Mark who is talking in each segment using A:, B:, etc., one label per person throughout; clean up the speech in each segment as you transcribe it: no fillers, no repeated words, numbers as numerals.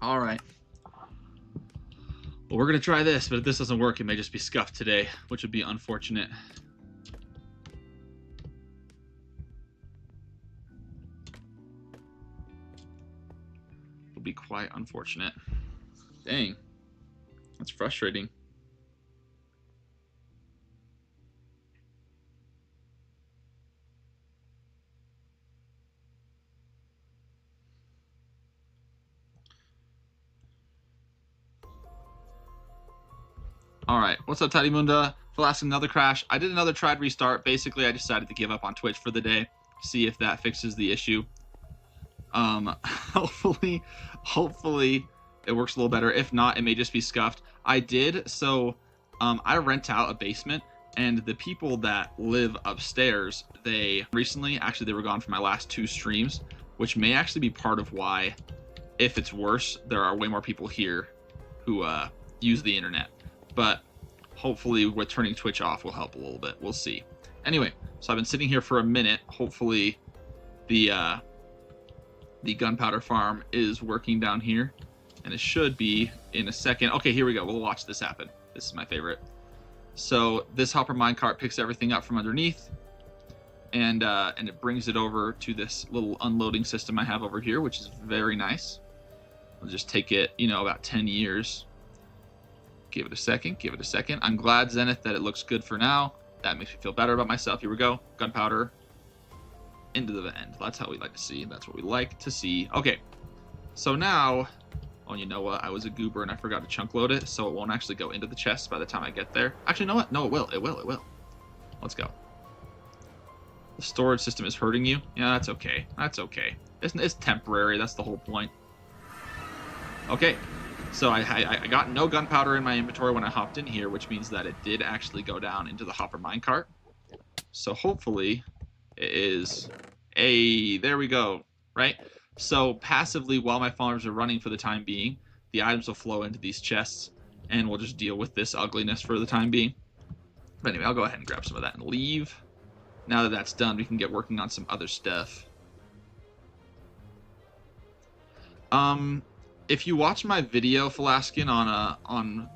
A: All right. Well, we're going to try this, but if this doesn't work, it may just be scuffed today, which would be unfortunate. Would be quite unfortunate. Dang. That's frustrating. All right, what's up, Tidy Munda? Flask, another crash. I did another tried restart. Basically, I decided to give up on Twitch for the day, see if that fixes the issue. Hopefully it works a little better. If not, it may just be scuffed. I rent out a basement, and the people that live upstairs, they were gone for my last 2 streams, which may actually be part of why, if it's worse, there are way more people here who use the internet. But hopefully with turning Twitch off will help a little bit. We'll see. Anyway, so I've been sitting here for a minute. Hopefully the gunpowder farm is working down here, and it should be in a second. Okay, here we go. We'll watch this happen. This is my favorite. So this hopper minecart picks everything up from underneath, and it brings it over to this little unloading system I have over here, which is very nice. I'll just take it, about 10 years. Give it a second. I'm glad, Zenith, that it looks good for now. That makes me feel better about myself. Here we go. Gunpowder into the end. That's how we like to see. That's what we like to see. Okay. So now, oh, you know what? I was a goober and I forgot to chunk load it, so it won't actually go into the chest by the time I get there. Actually, you know what? No, it will. It will. Let's go. The storage system is hurting you. Yeah, that's okay. It's temporary. That's the whole point. Okay. So I got no gunpowder in my inventory when I hopped in here, which means that it did actually go down into the hopper minecart. So hopefully it is there we go, right? So passively, while my farms are running for the time being, the items will flow into these chests, and we'll just deal with this ugliness for the time being. But anyway, I'll go ahead and grab some of that and leave. Now that that's done, we can get working on some other stuff. If you watch my video, Falaskin, on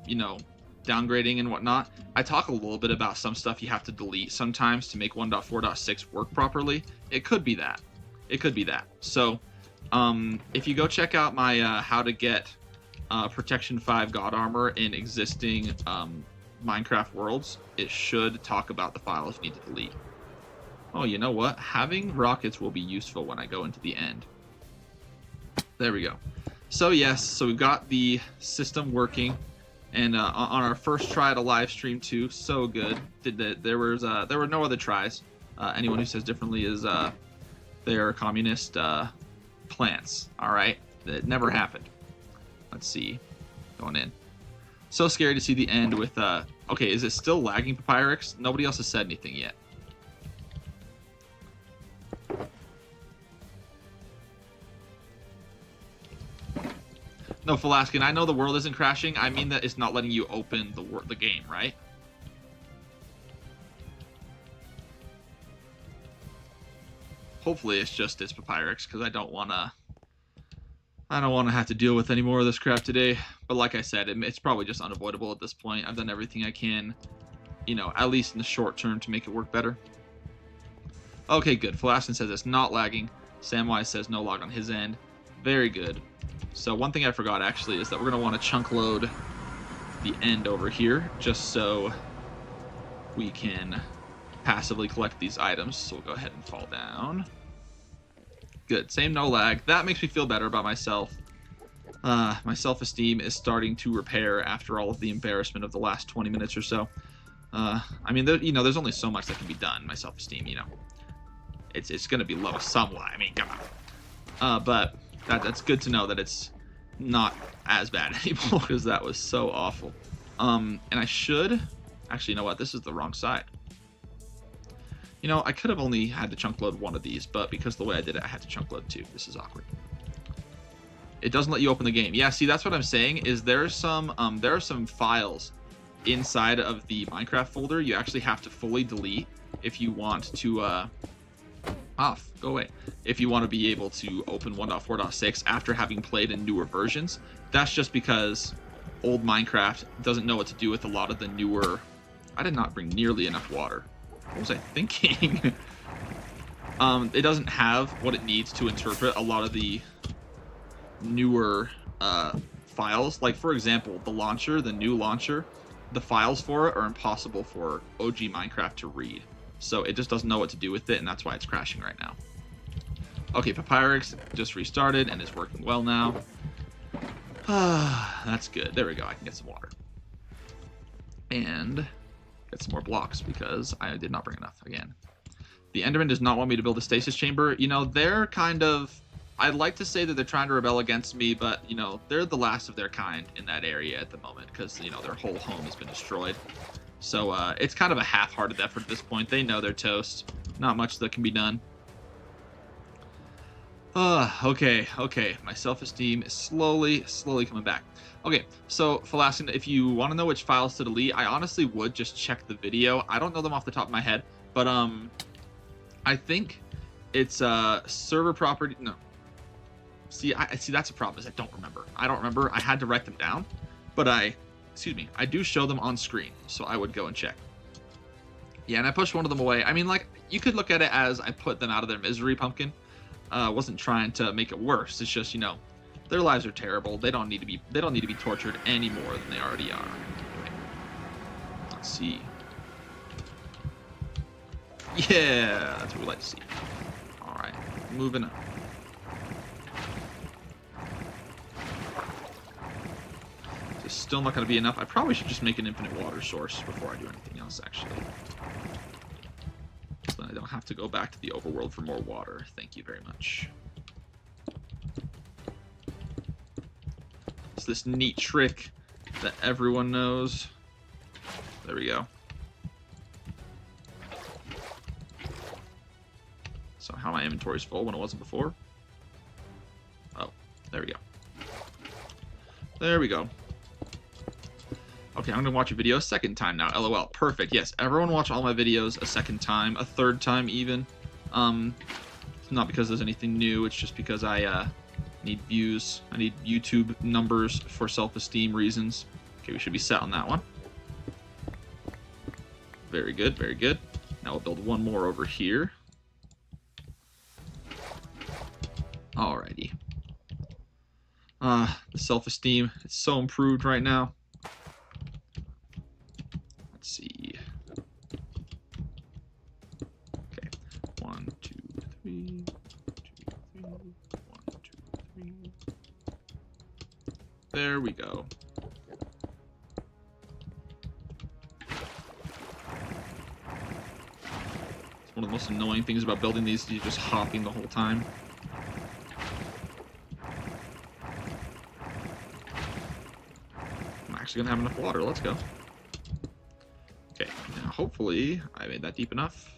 A: downgrading and whatnot, I talk a little bit about some stuff you have to delete sometimes to make 1.4.6 work properly. It could be that. So, if you go check out my how to get Protection 5 God Armor in existing Minecraft worlds, it should talk about the files you need to delete. Oh, you know what? Having rockets will be useful when I go into the end. There we go. So yes, so we've got the system working, and on our first try at a live stream too, so good. There were no other tries. Anyone who says differently is they are communist plants. All right, that never happened. Let's see, going in. So scary to see the end with. Okay, is it still lagging, Papyrix? Nobody else has said anything yet. No, Falaskin, I know the world isn't crashing. I mean that it's not letting you open the game, right? Hopefully it's just this Papyrix, because I don't want to have to deal with any more of this crap today. But like I said, it's probably just unavoidable at this point. I've done everything I can, at least in the short term, to make it work better. Okay, good. Falaskin says it's not lagging. Samwise says no log on his end. Very good. So one thing I forgot actually is that we're going to want to chunk load the end over here just so we can passively collect these items. So we'll go ahead and fall down. Good. Same no lag. That makes me feel better about myself. My self-esteem is starting to repair after all of the embarrassment of the last 20 minutes or so. I mean, there's only so much that can be done. My self-esteem, it's going to be low somewhat. I mean, come on. But that's good to know that it's not as bad anymore, because that was so awful. And I should actually, you know what? This is the wrong side. I could have only had to chunk load one of these, but because the way I did it, I had to chunk load 2. This is awkward. It doesn't let you open the game. Yeah, see, that's what I'm saying. Is there are some files inside of the Minecraft folder you actually have to fully delete if you want to off. Go away. If you want to be able to open 1.4.6 after having played in newer versions, that's just because old Minecraft doesn't know what to do with a lot of the newer... I did not bring nearly enough water. What was I thinking? It doesn't have what it needs to interpret a lot of the newer files. Like, for example, the launcher, the new launcher, the files for it are impossible for OG Minecraft to read. So it just doesn't know what to do with it, and that's why it's crashing right now. Okay, Papyrus just restarted and is working well now. That's good. There we go. I can get some water. And get some more blocks because I did not bring enough again. The Enderman does not want me to build a stasis chamber. You know, they're kind of... I'd like to say that they're trying to rebel against me, but, you know, they're the last of their kind in that area at the moment because, you know, their whole home has been destroyed. So it's kind of a half-hearted effort at this point. They know they're toast. Not much that can be done. Okay. My self-esteem is slowly coming back. Okay, so Falaskin, if you want to know which files to delete, I honestly would just check the video. I don't know them off the top of my head, but I think it's server property. No. See, that's a problem. Is I don't remember. I had to write them down, but I do show them on screen, so I would go and check. Yeah, and I pushed one of them away. I mean, like, you could look at it as I put them out of their misery, Pumpkin. Wasn't trying to make it worse. It's just, you know, their lives are terrible. They don't need to be tortured any more than they already are. Okay. Let's see. Yeah, that's what we like to see. All right, moving on. It's still not going to be enough. I probably should just make an infinite water source before I do anything else, actually. So then I don't have to go back to the overworld for more water. Thank you very much. It's this neat trick that everyone knows. There we go. So how my inventory's full when it wasn't before. Oh, there we go. There we go. Okay, I'm gonna watch a video a second time now. LOL. Perfect. Yes, everyone watch all my videos a second time, a third time even. It's not because there's anything new. It's just because I need views. I need YouTube numbers for self-esteem reasons. Okay, we should be set on that one. Very good. Very good. Now we'll build one more over here. Alrighty. The self-esteem is so improved right now. Let's see. Okay. 1, 2, 3. 1, 2, 3. There we go. It's one of the most annoying things about building these. You're just hopping the whole time. Actually gonna have enough water. Let's go. Okay, now hopefully I made that deep enough.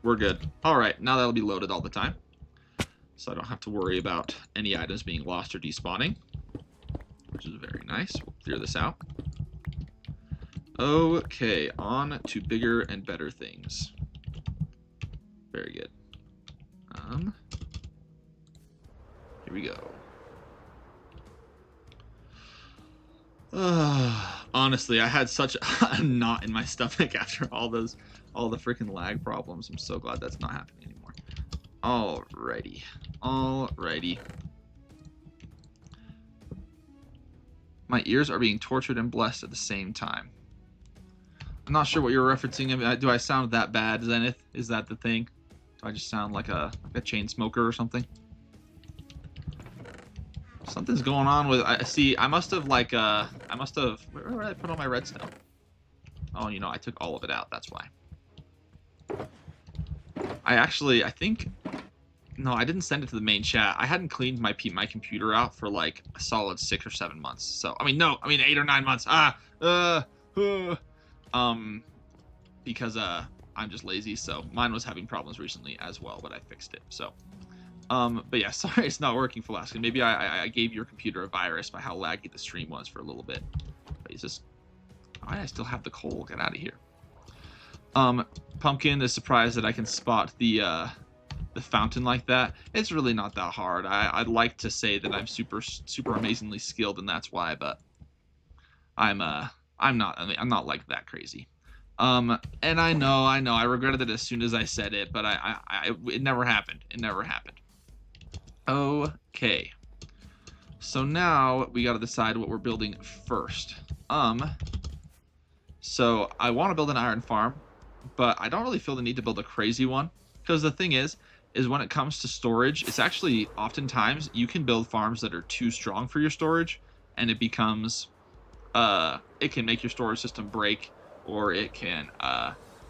A: We're good. All right, now that'll be loaded all the time, so I don't have to worry about any items being lost or despawning, which is very nice. We'll clear this out. Okay, on to bigger and better things. Very good. Here we go. Honestly, I had such a knot in my stomach after all the freaking lag problems. I'm so glad that's not happening anymore. Alrighty. My ears are being tortured and blessed at the same time. I'm not sure what you're referencing. Do I sound that bad, Zenith? Is that the thing? Do I just sound like a chain smoker or something? Something's going on with... I must have, like, where did I put all my redstone? Oh, you know, I took all of it out. That's why. I think... No, I didn't send it to the main chat. I hadn't cleaned my computer out for, like, a solid 6 or 7 months. So, 8 or 9 months. Because, I'm just lazy. So, mine was having problems recently as well, but I fixed it. So... but yeah, sorry it's not working, Falaskin. Maybe I gave your computer a virus by how laggy the stream was for a little bit. But he's just... I still have the coal. Get out of here. Pumpkin is surprised that I can spot the fountain like that. It's really not that hard. I'd like to say that I'm super amazingly skilled, and that's why, but I'm not. I mean, I'm not like that crazy. And I know, I regretted it as soon as I said it, but it never happened. It never happened. Okay. So now we got to decide what we're building first. So I want to build an iron farm, but I don't really feel the need to build a crazy one, because the thing is when it comes to storage, it's actually oftentimes you can build farms that are too strong for your storage, and it becomes it can make your storage system break, or it can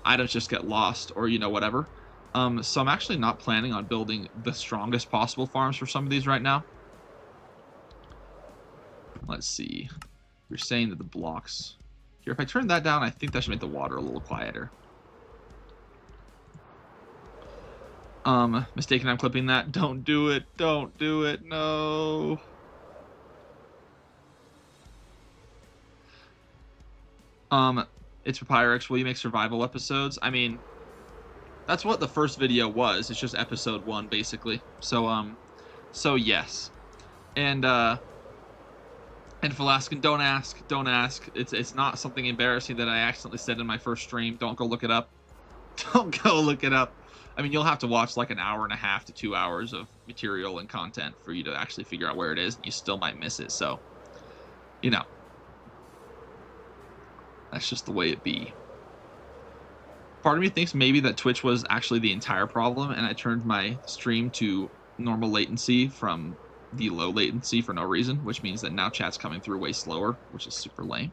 A: items just get lost, or whatever. So I'm actually not planning on building the strongest possible farms for some of these right now. Let's see. You're saying that the blocks here, if I turn that down, I think that should make the water a little quieter. Mistaken, I'm clipping that. Don't do it. Don't do it. No. It's Papyrix. Will you make survival episodes? I mean, that's what the first video was. It's just episode 1, basically. So yes. And Velaskin, don't ask. Don't ask. It's not something embarrassing that I accidentally said in my first stream. Don't go look it up. Don't go look it up. I mean, you'll have to watch like an hour and a half to 2 hours of material and content for you to actually figure out where it is, and you still might miss it. So, that's just the way it be. Part of me thinks maybe that Twitch was actually the entire problem, and I turned my stream to normal latency from the low latency for no reason, which means that now chat's coming through way slower, which is super lame.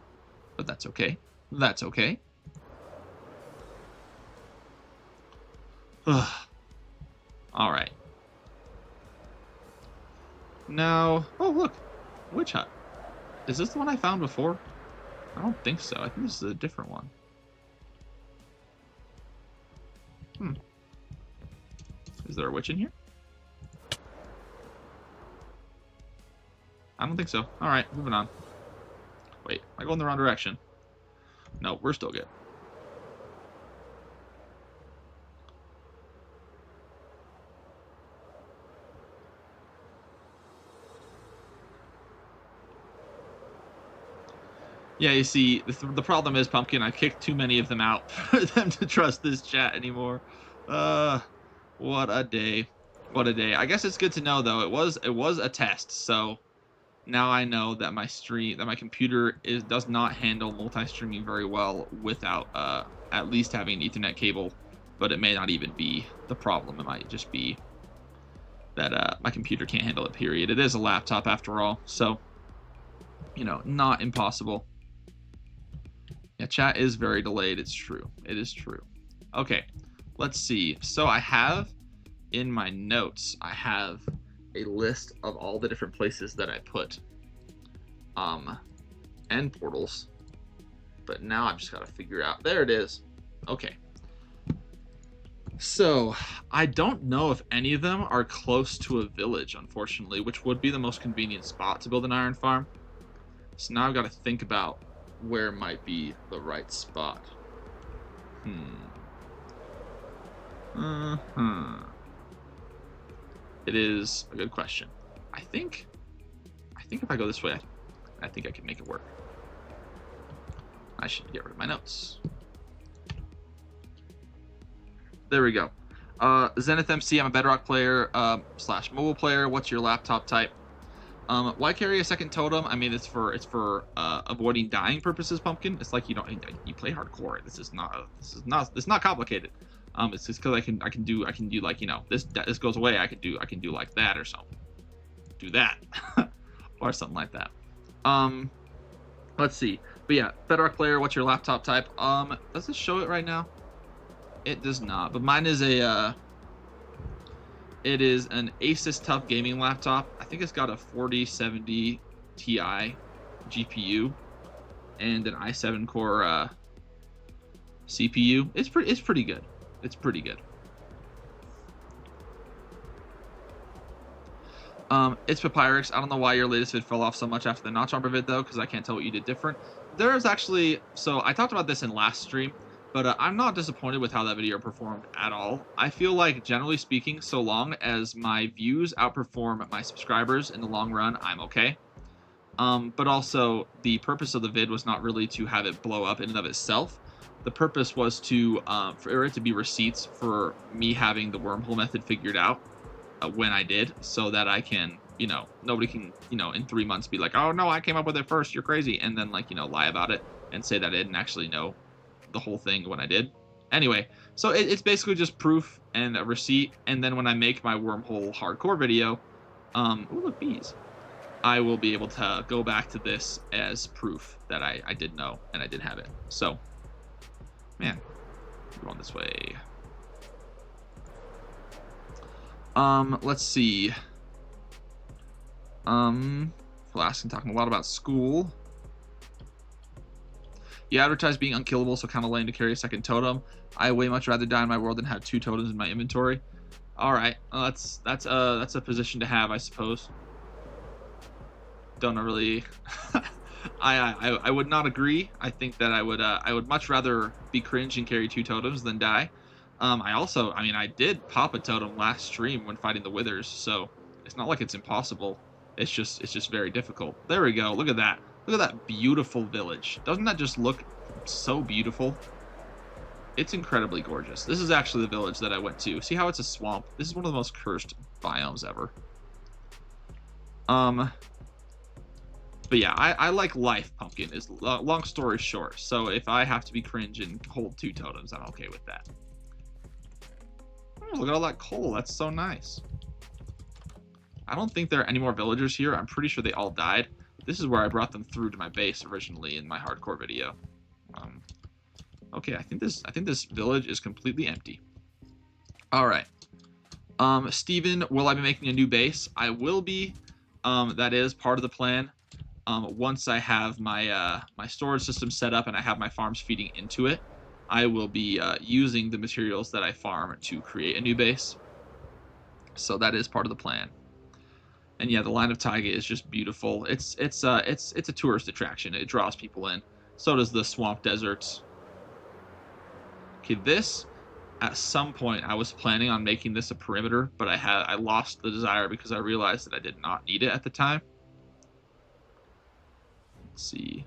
A: But that's okay. That's okay. All right. Now, oh look, witch hut. Is this the one I found before? I don't think so. I think this is a different one. Is there a witch in here? I don't think so. All right, moving on. Wait, am I going the wrong direction? No, we're still good. Yeah, you see, the problem is, Pumpkin, I kicked too many of them out for them to trust this chat anymore. What a day. What a day. I guess it's good to know, though. It was a test, so now I know that my computer does not handle multi-streaming very well without at least having an Ethernet cable, but it may not even be the problem. It might just be that my computer can't handle it, period. It is a laptop after all, so, not impossible. Yeah, chat is very delayed. It's true. It is true. Okay, let's see. So I have in my notes, I have a list of all the different places that I put end portals. But now I've just got to figure out. There it is. Okay. So I don't know if any of them are close to a village, unfortunately, which would be the most convenient spot to build an iron farm. So now I've got to think about where might be the right spot. It is a good question. I think if I go this way, I think I can make it work. I should get rid of my notes. There we go. Zenith MC, I'm a Bedrock player / mobile player. What's your laptop type? Why carry a second totem? I mean, it's for avoiding dying purposes, Pumpkin. It's like you play hardcore. This is not complicated. It's just because I can do like, this goes away. I can do like that or something. Do that or something like that. Let's see. But yeah, Bedrock player. What's your laptop type? Does it show it right now? It does not. But mine is it is an Asus TUF gaming laptop. I think it's got a 4070 Ti GPU and an i7 core CPU. It's pretty good. It's pretty good. It's Papyrix. I don't know why your latest vid fell off so much after the Notch Armor vid, though, because I can't tell what you did different. There's actually... So, I talked about this in last stream. But I'm not disappointed with how that video performed at all. I feel like, generally speaking, so long as my views outperform my subscribers in the long run, I'm okay. But also, the purpose of the vid was not really to have it blow up in and of itself. The purpose was to for it to be receipts for me having the wormhole method figured out when I did, so that I can, nobody can, in 3 months be like, oh no, I came up with it first, you're crazy, and then like, lie about it and say that I didn't actually know the whole thing when I did. Anyway, so it's basically just proof and a receipt, and then when I make my wormhole hardcore video, oh look, bees, I will be able to go back to this as proof that I did know and I did have it. So, man, we're going this way. Let's see. Flasking, talking a lot about school. You advertise being unkillable, so kind of lame to carry a second totem. I way much rather die in my world than have 2 totems in my inventory. All right, that's a position to have, I suppose. Don't really. I would not agree. I think that I would much rather be cringe and carry 2 totems than die. I did pop a totem last stream when fighting the withers, so it's not like it's impossible. It's just very difficult. There we go. Look at that. Look at that beautiful village. Doesn't that just look so beautiful? It's incredibly gorgeous. This is actually the village that I went to. See how it's a swamp? This is one of the most cursed biomes ever. But yeah, I like life, Pumpkin, is long story short. So if I have to be cringe and hold 2 totems, I'm okay with that. Oh, look at all that coal. That's so nice. I don't think there are any more villagers here. I'm pretty sure they all died. This is where I brought them through to my base originally in my hardcore video. Okay, I think this village is completely empty. All right. Steven, will I be making a new base? I will be. That is part of the plan. Once I have my my storage system set up and I have my farms feeding into it, I will be using the materials that I farm to create a new base. So that is part of the plan. And yeah, the line of taiga is just beautiful. It's a tourist attraction. It draws people in. So does the swamp deserts. Okay, this at some point I was planning on making this a perimeter, but I lost the desire because I realized that I did not need it at the time. Let's see.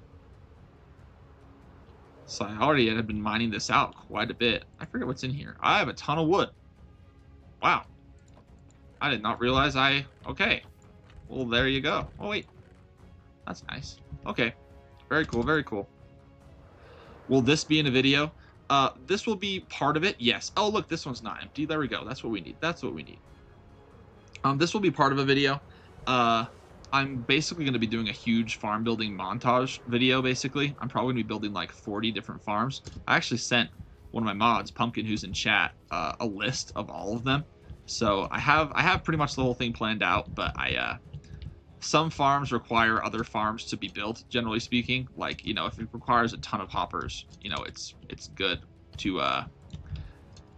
A: So I already had been mining this out quite a bit. I forget what's in here. I have a ton of wood. Wow. I did not realize okay. Well, there you go. Oh, wait. That's nice. Okay. Very cool, very cool. Will this be in a video? This will be part of it, yes. Oh, look, this one's not empty. There we go. That's what we need. That's what we need. This will be part of a video. I'm basically going to be doing a huge farm building montage video, basically. I'm probably going to be building like 40 different farms. I actually sent one of my mods, Pumpkin, who's in chat, a list of all of them. So I have pretty much the whole thing planned out, but some farms require other farms to be built, generally speaking. Like, if it requires a ton of hoppers, it's good to have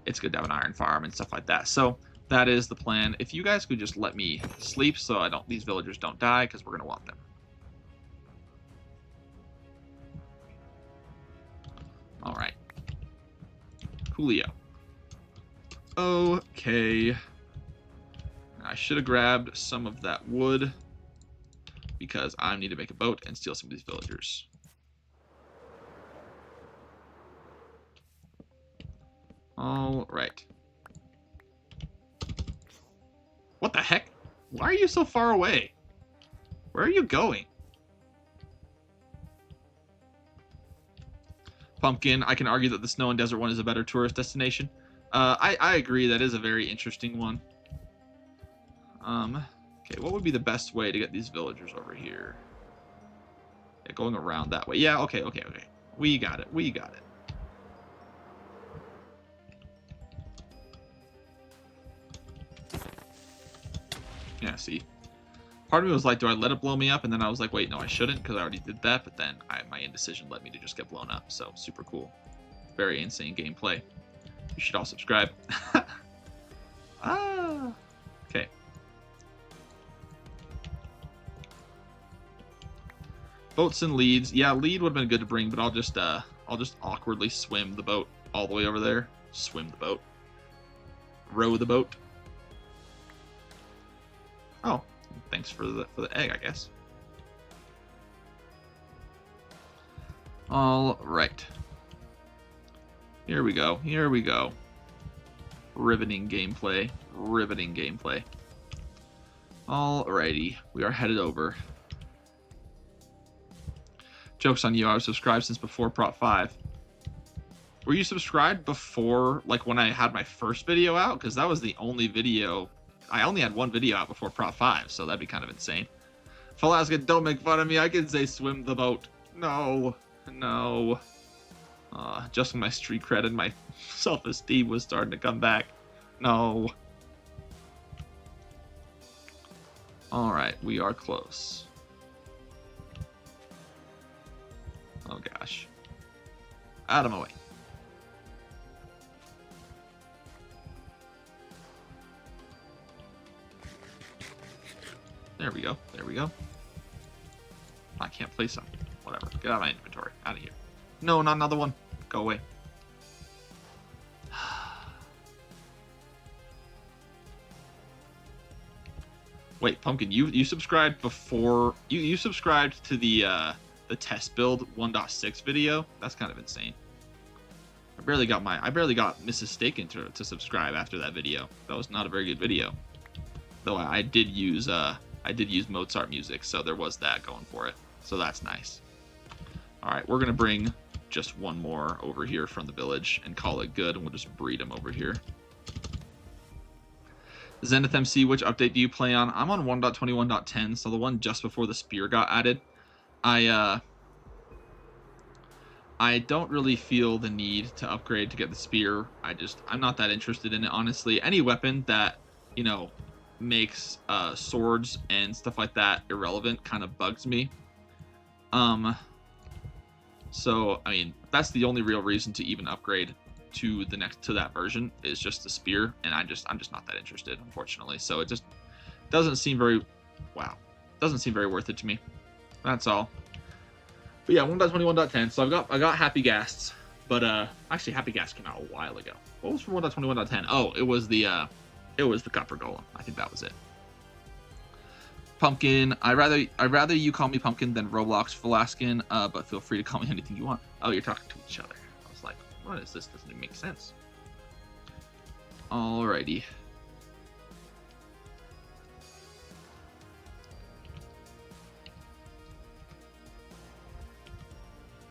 A: an iron farm and stuff like that. So that is the plan. If you guys could just let me sleep so these villagers don't die, because we're gonna want them. All right. Coolio. Okay. I should have grabbed some of that wood because I need to make a boat and steal some of these villagers. All right. What the heck? Why are you so far away? Where are you going? Pumpkin, I can argue that the snow and desert one is a better tourist destination. I agree, that is a very interesting one. Okay, what would be the best way to get these villagers over here? Yeah, going around that way. Yeah, okay. We got it. Yeah, see. Part of me was like, do I let it blow me up? And then I was like, wait, no, I shouldn't, because I already did that. But then my indecision led me to just get blown up. So, super cool. Very insane gameplay. You should all subscribe. Okay. Boats and leads. Yeah, lead would have been good to bring, but I'll just awkwardly swim the boat. all the way over there. Swim the boat. Row the boat. Oh, thanks for the egg, I guess. All right. Here we go. Here we go. Riveting gameplay. Riveting gameplay. Alrighty. We are headed over. Joke's on you. I was subscribed since before Prop 5. Were you subscribed before, like, when I had my first video out? Because that was the only video. I only had one video out before Prop 5, so that'd be kind of insane. Alaska, don't make fun of me. I can say swim the boat. No. No. Just when my street cred and my self-esteem was starting to come back. No. Alright, we are close. Oh gosh. Out of my way. There we go. There we go. I can't place them. Whatever. Get out of my inventory. Out of here. No, not another one. Go away. Wait, Pumpkin, you subscribed before you subscribed to the test build 1.6 video? That's kind of insane. I barely got Mrs. Staken to subscribe after that video. That was not a very good video. Though I did use Mozart music, so there was that going for it. So that's nice. All right, we're gonna bring just one more over here from the village and call it good, and we'll just breed them over here. Zenith MC, which update do you play on? I'm on 1.21.10, so the one just before the spear got added. I don't really feel the need to upgrade to get the spear. I'm not that interested in it, honestly. Any weapon that, you know, makes swords and stuff like that irrelevant kind of bugs me. So I mean, that's the only real reason to even upgrade to that version is just the spear, and I'm just not that interested, unfortunately. So it just doesn't seem very worth it to me. That's all. But yeah, 1.21.10. So I got Happy Ghasts, but actually Happy Ghast came out a while ago. What was for 1.21.10? Oh, it was the Copper Golem. I think that was it. Pumpkin, I'd rather you call me Pumpkin than Roblox Velaskin, but feel free to call me anything you want. Oh, you're talking to each other. I was like, what is this? Doesn't even make sense. Alrighty.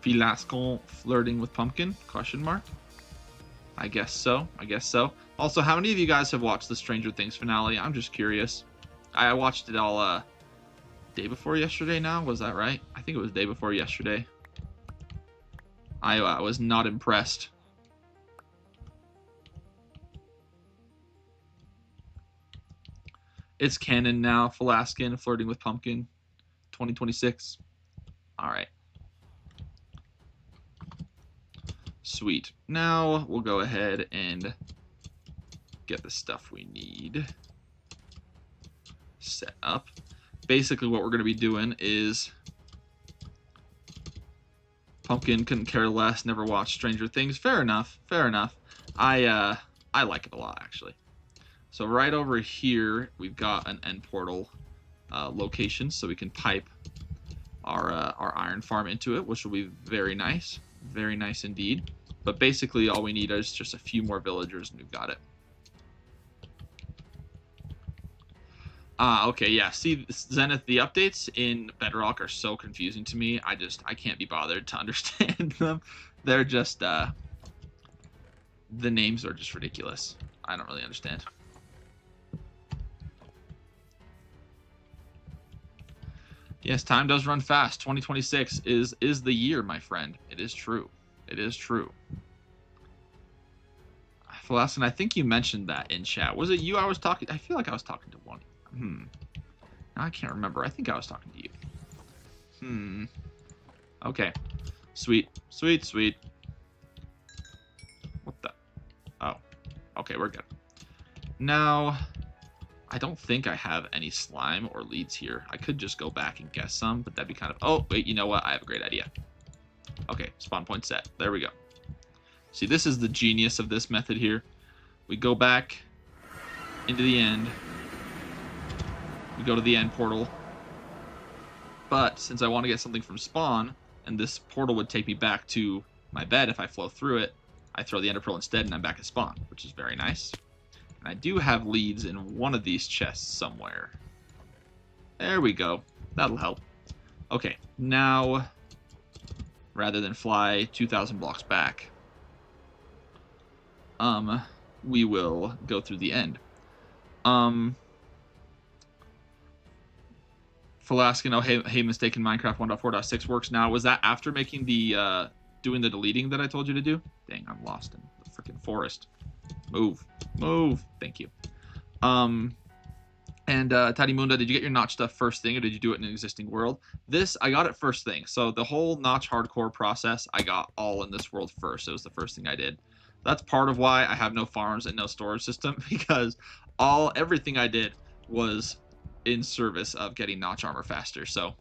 A: Velasco flirting with Pumpkin? Question mark. I guess so. I guess so. Also, how many of you guys have watched the Stranger Things finale? I'm just curious. I watched it all day before yesterday now. Was that right? I think it was day before yesterday. I was not impressed. It's canon now. Velaskin flirting with Pumpkin. 2026. All right. Sweet. Now we'll go ahead and get the stuff we need set up. Basically what we're going to be doing is Pumpkin couldn't care less, never watched Stranger Things. Fair enough. Fair enough. I like it a lot, actually. So right over here we've got an end portal location, so we can pipe our iron farm into it, which will be very nice. Very nice indeed. But basically all we need is just a few more villagers and we've got it. Okay, yeah. See, Zenith, the updates in Bedrock are so confusing to me. I can't be bothered to understand them. They're just, the names are just ridiculous. I don't really understand. Yes, time does run fast. 2026 is the year, my friend. It is true. It is true. Velaskin, I think you mentioned that in chat. Was it you I was talking? I feel like I was talking to one. I can't remember. I think I was talking to you. Okay. Sweet. Sweet, sweet. What the? Oh. Okay, we're good. Now, I don't think I have any slime or leads here. I could just go back and guess some, but that'd be kind of... Oh, wait, you know what? I have a great idea. Okay, spawn point set. There we go. See, this is the genius of this method here. We go back into the end. We go to the end portal. But since I want to get something from spawn, and this portal would take me back to my bed if I flow through it, I throw the ender pearl instead, and I'm back at spawn, which is very nice. And I do have leads in one of these chests somewhere. There we go. That'll help. Okay, now, rather than fly 2,000 blocks back, we will go through the end. Falaskin, oh, hey, mistaken Minecraft 1.4.6 works now. Was that after making the, doing the deleting that I told you to do? Dang, I'm lost in the freaking forest. Move. Thank you. And Tadimunda, did you get your notch stuff first thing, or did you do it in an existing world? This, I got it first thing. So the whole notch hardcore process, I got all in this world first. It was the first thing I did. That's part of why I have no farms and no storage system, because everything I did was in service of getting notch armor faster. So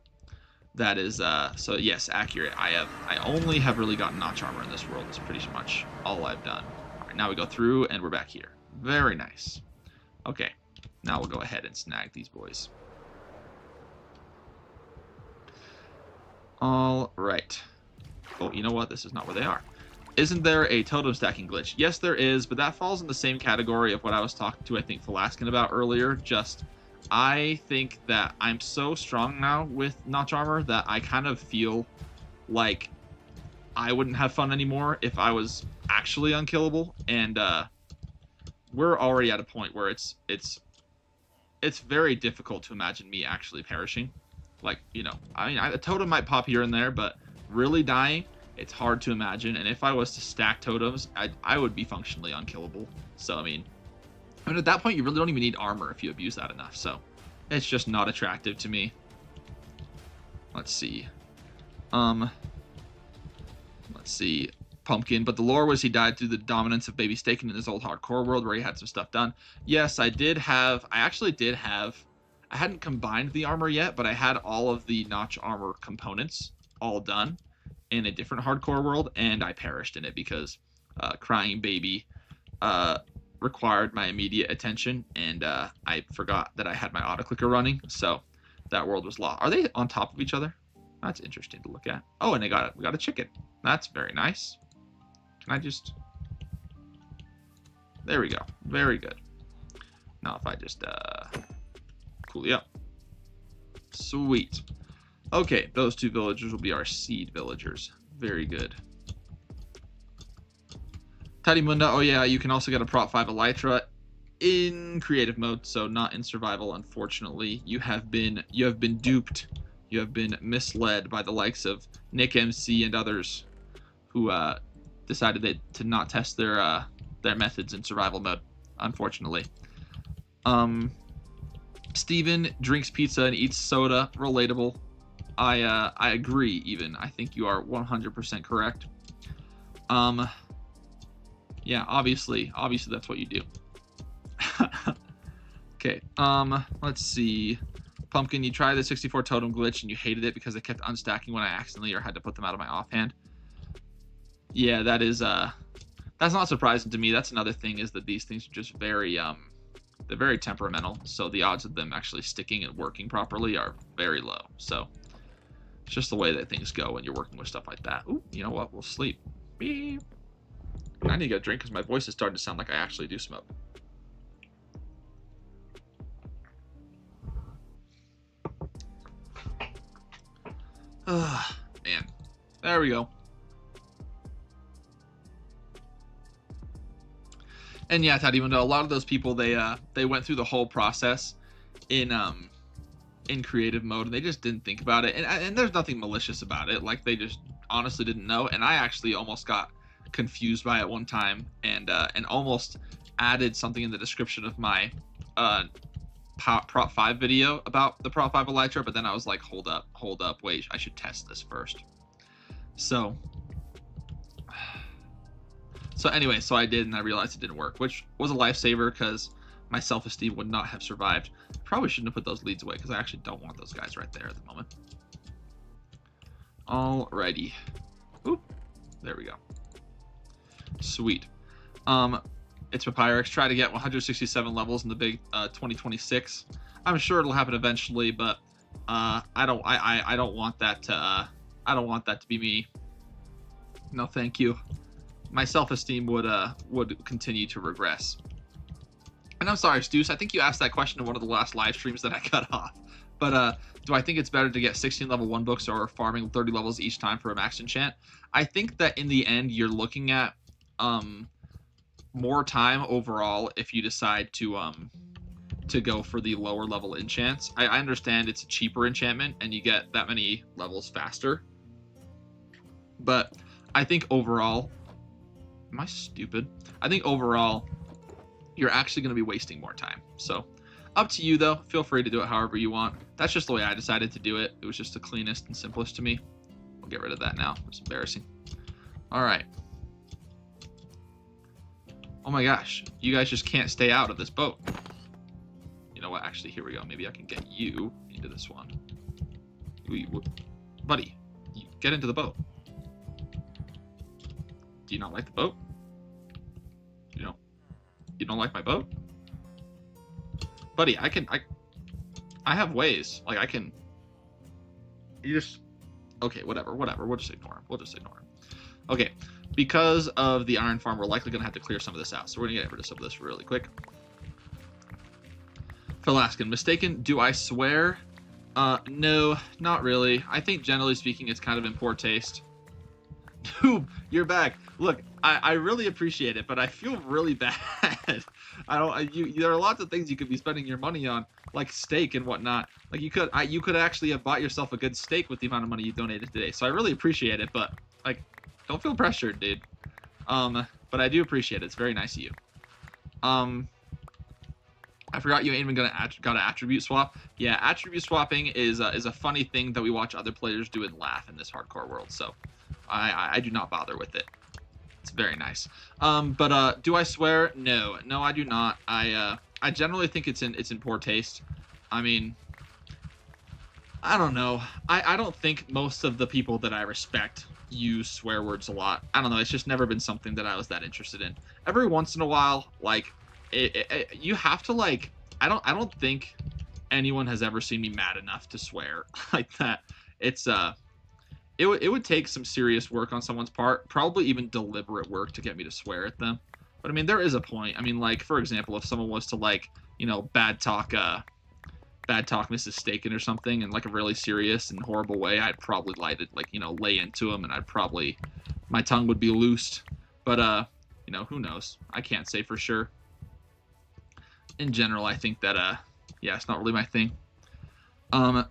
A: that is so yes, accurate. I only have really gotten notch armor in this world. Is pretty much all I've done. All right, now we go through and we're back here. Very nice. Okay, now we'll go ahead and snag these boys. All right. Oh, you know what? This is not where they are. Isn't there a totem stacking glitch? Yes, there is, but that falls in the same category of what I was talking to, I think, Falaskin about earlier. Just, I think that I'm so strong now with notch armor that I kind of feel like I wouldn't have fun anymore if I was actually unkillable. And we're already at a point where it's very difficult to imagine me actually perishing. Like, you know, I mean, a totem might pop here and there, but really dying, it's hard to imagine. And if I was to stack totems, I would be functionally unkillable. So, I mean, at that point, you really don't even need armor if you abuse that enough. So, it's just not attractive to me. Let's see. Let's see. Pumpkin. But the lore was he died through the dominance of Baby Staken in his old hardcore world where he had some stuff done. Yes, I actually did have... I hadn't combined the armor yet, but I had all of the notch armor components all done in a different hardcore world, and I perished in it because crying baby required my immediate attention, and I forgot that I had my autoclicker running, so that world was lost. Are they on top of each other? That's interesting to look at. Oh, and we got a chicken. That's very nice. Can I just... There we go. Very good. Now if I just cool you up. Sweet. Okay, those two villagers will be our seed villagers. Very good. Tadimunda, oh yeah, you can also get a Prop 5 Elytra in creative mode, so not in survival, unfortunately. You have been duped. You have been misled by the likes of Nick MC and others who decided to not test their methods in survival mode, unfortunately. Steven drinks pizza and eats soda. Relatable. I agree, even. I think you are 100% correct. Yeah, obviously that's what you do. Okay, let's see. Pumpkin, you tried the 64 totem glitch and you hated it because it kept unstacking when I accidentally or had to put them out of my offhand. Yeah, that is, that's not surprising to me. That's another thing, is that these things are just very, they're very temperamental, so the odds of them actually sticking and working properly are very low. So it's just the way that things go when you're working with stuff like that. Ooh, you know what? We'll sleep. Beep. I need to get a drink because my voice is starting to sound like I actually do smoke. Man. There we go. And yeah, Tadimunda, a lot of those people, they went through the whole process in creative mode, and they just didn't think about it. And there's nothing malicious about it. Like, they just honestly didn't know. And I actually almost got confused by it one time, and almost added something in the description of my Prop 5 video about the Prop 5 Elytra, but then I was like, hold up, wait, I should test this first. So anyway, so I did, and I realized it didn't work, which was a lifesaver because my self-esteem would not have survived. Probably shouldn't have put those leads away because I actually don't want those guys right there at the moment. Alrighty. Oop, there we go. Sweet. It's Papyrix. Try to get 167 levels in the big 2026. I'm sure it'll happen eventually, but I don't want that to I don't want that to be me. No, thank you. My self-esteem would continue to regress. And I'm sorry, Stuce. I think you asked that question in one of the last live streams that I cut off. But do I think it's better to get 16 level 1 books or farming 30 levels each time for a max enchant? I think that in the end you're looking at more time overall if you decide to go for the lower level enchants. I understand it's a cheaper enchantment and you get that many levels faster. But I think overall, am I stupid? I think overall you're actually going to be wasting more time. So up to you though. Feel free to do it however you want. That's just the way I decided to do it. It was just the cleanest and simplest to me. We'll get rid of that now. It's embarrassing. All right. Oh my gosh. You guys just can't stay out of this boat. You know what? Actually, here we go. Maybe I can get you into this one. Buddy, you get into the boat. Do you not like the boat? You don't like my boat? Buddy, I have ways. Like, I can... You just... Okay, whatever. We'll just ignore him. Okay, because of the iron farm, we're likely going to have to clear some of this out. So we're going to get rid of some of this really quick. Philaskin, mistaken? Do I swear? No, not really. I think generally speaking, it's kind of in poor taste. Noob, you're back. Look, I really appreciate it, but I feel really bad. There are lots of things you could be spending your money on, like steak and whatnot. Like you could actually have bought yourself a good steak with the amount of money you donated today. So I really appreciate it, but like, don't feel pressured, dude. But I do appreciate it. It's very nice of you. I forgot you ain't even got an attribute swap. Yeah, attribute swapping is a funny thing that we watch other players do and laugh in this hardcore world. So I do not bother with it. It's very nice. But do I swear? No, I do not. I generally think it's in poor taste. I mean, I don't know. I don't think most of the people that I respect use swear words a lot. I don't know. It's just never been something that I was that interested in. Every once in a while, like you have to like. I don't think anyone has ever seen me mad enough to swear like that. It's It would take some serious work on someone's part, probably even deliberate work to get me to swear at them. But I mean, there is a point. I mean, like, for example, if someone was to like, bad talk Mrs. Staken or something in like a really serious and horrible way, I'd probably lay into them, and my tongue would be loosed. But who knows? I can't say for sure. In general, I think that yeah, it's not really my thing.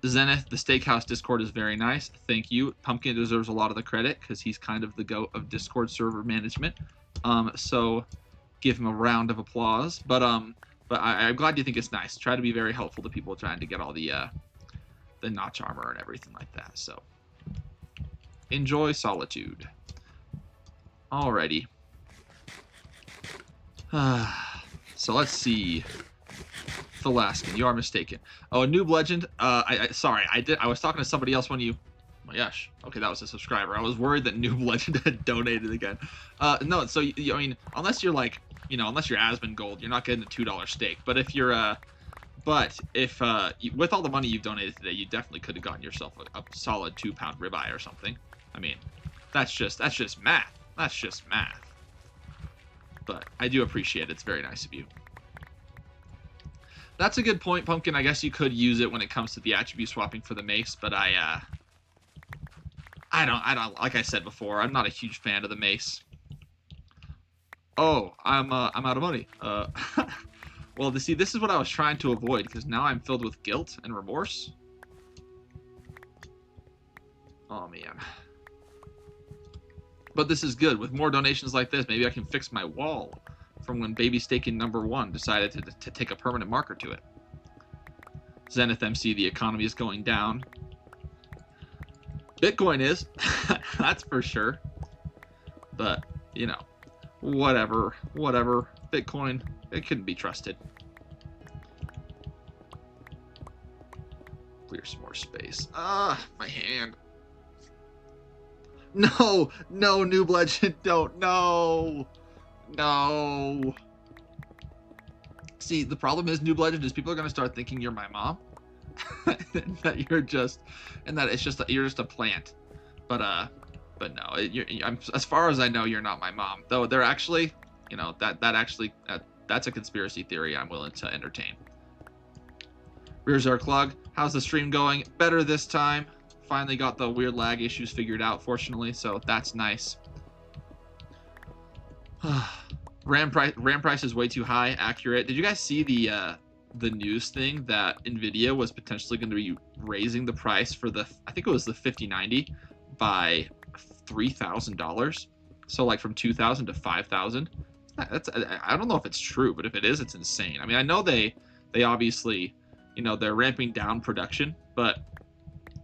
A: Zenith, the Steakhouse Discord is very nice. Thank you. Pumpkin deserves a lot of the credit because he's kind of the GOAT of Discord server management. So give him a round of applause. But I'm glad you think it's nice. Try to be very helpful to people trying to get all the notch armor and everything like that. So enjoy solitude. Alrighty. So let's see. Philaskin, you are mistaken. Oh, a noob legend. Sorry, I was talking to somebody else when you. Oh my gosh. Okay, that was a subscriber. I was worried that noob legend had donated again. No. So I mean, unless you're like, unless you're Asmon Gold, you're not getting a $2 steak. But if you're, with all the money you've donated today, you definitely could have gotten yourself a solid 2-pound ribeye or something. I mean, that's just math. That's just math. But I do appreciate it. It's very nice of you. That's a good point, Pumpkin. I guess you could use it when it comes to the attribute swapping for the mace, but I don't. Like I said before, I'm not a huge fan of the mace. Oh, I'm out of money. Well, see, this is what I was trying to avoid because now I'm filled with guilt and remorse. Oh man. But this is good. With more donations like this, maybe I can fix my wall from when Baby Staking #1 decided to take a permanent marker to it. Zenith MC, the economy is going down. Bitcoin is, that's for sure. But, whatever. Bitcoin, it couldn't be trusted. Clear some more space. My hand. No, no, Noob Legend, don't, no, no. See, the problem is, Noob Legend, is people are gonna start thinking you're my mom, and that you're just, and that it's just you're just a plant. But no, as far as I know, you're not my mom. Though they're actually, that's a conspiracy theory I'm willing to entertain. Rears our Clug, how's the stream going? Better this time. Finally got the weird lag issues figured out, fortunately, so that's nice. RAM price is way too high. Accurate. Did you guys see the news thing that Nvidia was potentially going to be raising the price for I think it was the 5090 by $3,000? So like from 2,000 to 5,000. I don't know if it's true, but if it is, it's insane. I mean, I know they obviously, they're ramping down production, but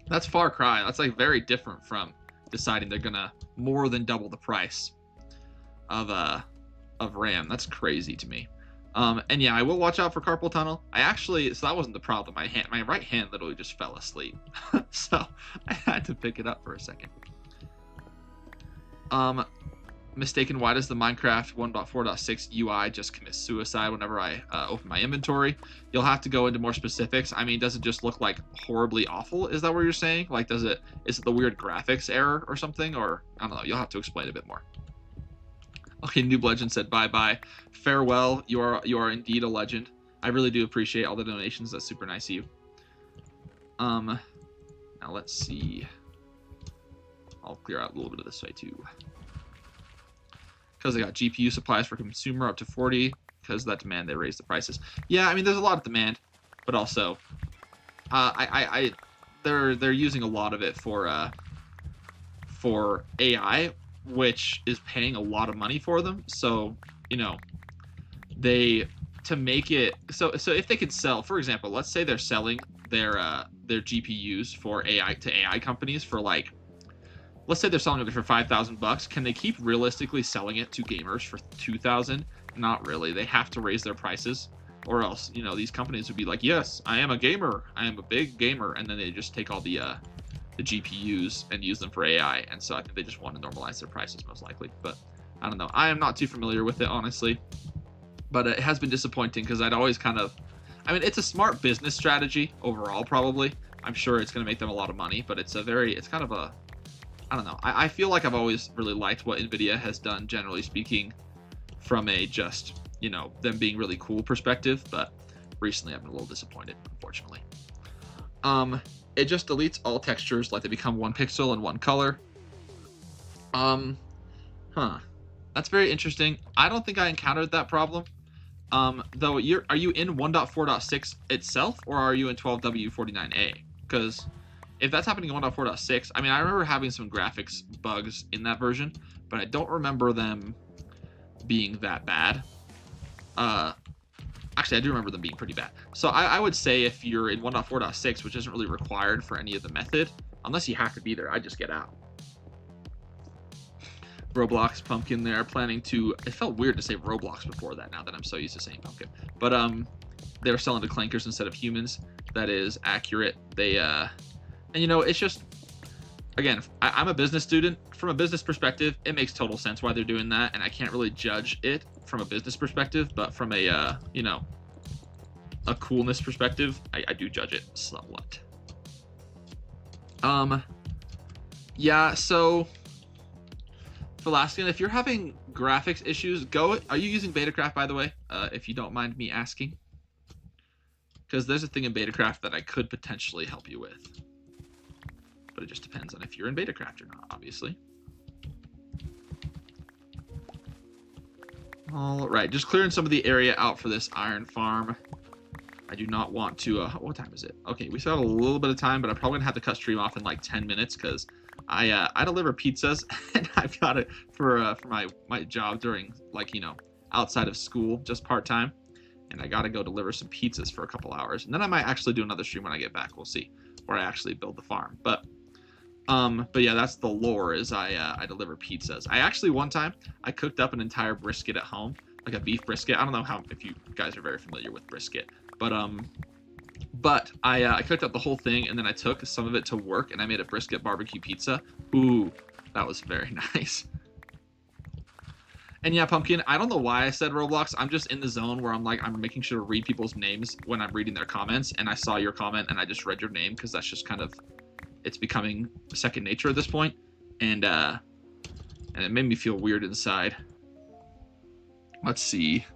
A: that's far cry. That's like very different from deciding they're gonna more than double the price of RAM. That's crazy to me. And yeah, I will watch out for carpal tunnel. So that wasn't the problem. My right hand literally just fell asleep. So I had to pick it up for a second. Mistaken, why does the Minecraft 1.4.6 UI just commit suicide whenever I open my inventory? You'll have to go into more specifics. I mean, does it just look like horribly awful? Is that what you're saying? Like, is it the weird graphics error or something? Or, I don't know, you'll have to explain a bit more. Okay, Noob Legend said bye-bye. Farewell, you are indeed a legend. I really do appreciate all the donations. That's super nice of you. Now let's see. I'll clear out a little bit of this way too. Because they got GPU supplies for consumer up to 40. Because of that demand, they raised the prices. Yeah, I mean, there's a lot of demand, but also, they're using a lot of it for AI, which is paying a lot of money for them. So, to make it so if they could sell, for example, let's say they're selling their GPUs for AI companies for like, let's say they're selling it for $5,000. Can they keep realistically selling it to gamers for $2,000? Not really. They have to raise their prices, or else, these companies would be like, yes, I am a gamer. I am a big gamer. And then they just take all the GPUs and use them for AI. And so I think they just want to normalize their prices most likely. But I don't know. I am not too familiar with it, honestly. But it has been disappointing because I'd always it's a smart business strategy overall, probably. I'm sure it's going to make them a lot of money, but it's kind of a, I don't know. I feel like I've always really liked what NVIDIA has done, generally speaking, from a just, them being really cool perspective, but recently I've been a little disappointed, unfortunately. It just deletes all textures, like they become one pixel and one color. That's very interesting. I don't think I encountered that problem. Though are you in 1.4.6 itself, or are you in 12W49A? Because if that's happening in 1.4.6, I mean, I remember having some graphics bugs in that version, but I don't remember them being that bad. Actually, I do remember them being pretty bad. So I would say if you're in 1.4.6, which isn't really required for any of the method, unless you have to be there, I just get out. Roblox Pumpkin, they're planning to, it felt weird to say Roblox before that, now that I'm so used to saying Pumpkin. But they're selling to clankers instead of humans. That is accurate. They and it's just, again, I'm a business student. From a business perspective, it makes total sense why they're doing that, and I can't really judge it from a business perspective, but from a a coolness perspective, I do judge it somewhat. Yeah, so Velasquez, if you're having graphics issues, are you using Betacraft, by the way, if you don't mind me asking? Because there's a thing in Betacraft that I could potentially help you with. But it just depends on if you're in Betacraft or not, obviously. All right, just clearing some of the area out for this iron farm. I do not want to, what time is it? Okay, we still have a little bit of time, but I'm probably gonna have to cut stream off in like 10 minutes because I deliver pizzas and I've got it for my job during, like, outside of school, just part-time. And I gotta go deliver some pizzas for a couple hours. And then I might actually do another stream when I get back. We'll see, where I actually build the farm. But yeah, that's the lore, is I deliver pizzas. I actually, one time, I cooked up an entire brisket at home, like a beef brisket. I don't know if you guys are very familiar with brisket, but I cooked up the whole thing, and then I took some of it to work, and I made a brisket barbecue pizza. Ooh, That was very nice. And yeah, Pumpkin, I don't know why I said Roblox. I'm just in the zone where I'm like, I'm making sure to read people's names when I'm reading their comments. And I saw your comment and I just read your name because that's just kind of, it's becoming second nature at this point. And it made me feel weird inside. Let's see.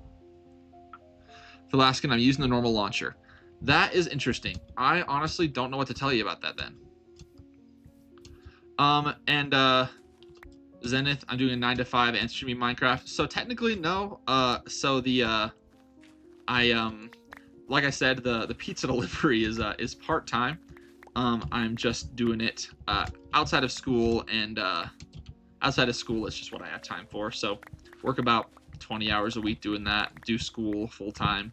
A: Velaskin, I'm using the normal launcher. That is interesting. I honestly don't know what to tell you about that then. Zenith, I'm doing a 9 to 5 and streaming Minecraft. So technically, no. Like I said, the pizza delivery is part time. I'm just doing it outside of school, and outside of school, it's just what I have time for. So work about 20 hours a week doing that. Do school full time,